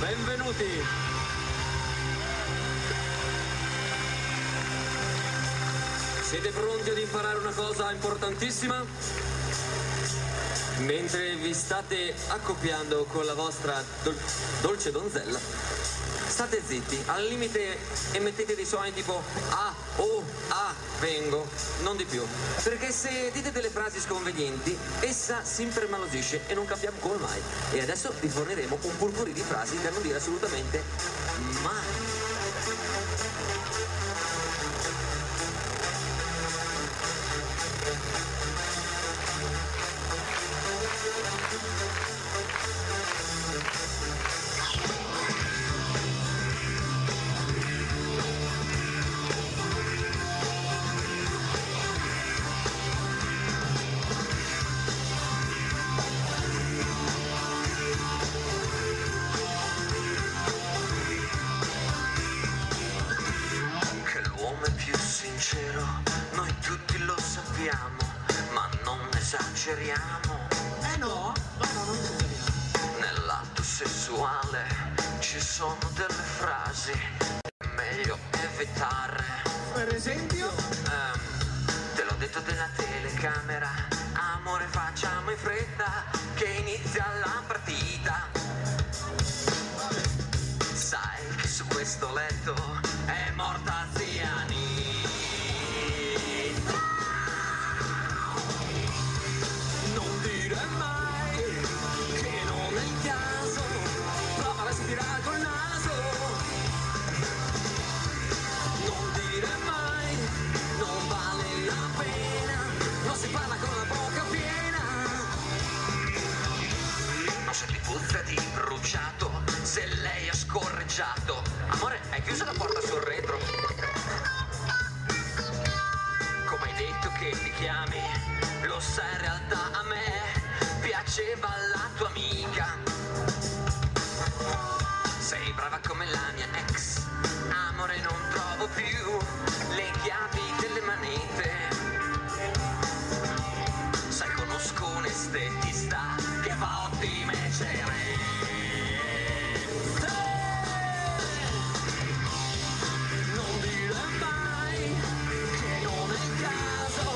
Benvenuti. Siete pronti ad imparare una cosa importantissima? Mentre vi state accoppiando con la vostra dolce donzella, state zitti, al limite emettete dei suoni tipo ah, oh, ah, vengo, non di più. Perché se dite delle frasi sconvenienti, essa si impermalosisce e non capiamo come mai. E adesso vi forniremo un purpurì di frasi da non dire assolutamente mai. Sincero, noi tutti lo sappiamo, ma non esageriamo. No, non esageriamo. Nell'atto sessuale ci sono delle frasi che è meglio evitare. Per esempio? Te l'ho detto della telecamera, amore facciamo in fretta che inizia la partita. Sai che su questo letto è morta zia Nina. Non dire mai che non è il caso, prova a respirare col naso. Non dire mai, non vale la pena, non si parla con la bocca piena. Non se ti puzza di bruciato, se lei ha scorreggiato. Amore, hai chiuso la porta sul retro? Come hai detto che ti chiami, lo sai in realtà a me piaceva la tua amica. Sei brava come la mia ex, amore non trovo più le chiavi delle manete. Sai conosco un estetista che fa ottime cerette. Non dire mai che non è il caso,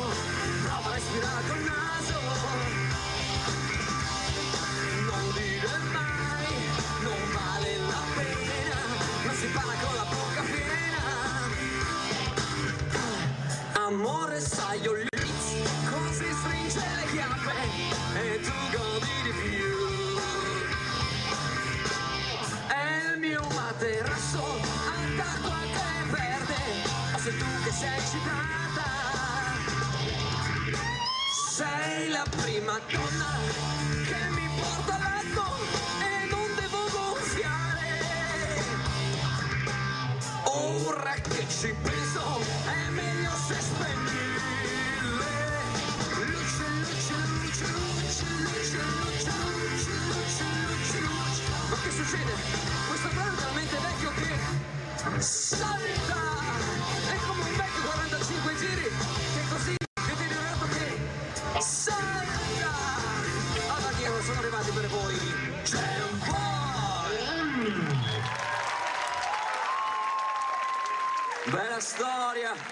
prova a respirare col naso. Non dire mai, non vale la pena, non si parla con la bocca piena. Amore, sai io così stringe le chiappe e tu godi di più. È il mio materasso attacco a te verde, o sei tu che sei eccitata. Sei la prima donna che mi porta a letto e non devo gonfiare. Ora che ci penso è meglio se spegni le luce, luce, luce, luce, luce, luce, luce, luce, luce, luce. Ma che succede? Questo brano è talmente vecchio che salta! È come un vecchio 45 giri che così deteriorato che salta! Avanti, sono arrivati per voi Jam Boy! Bella storia!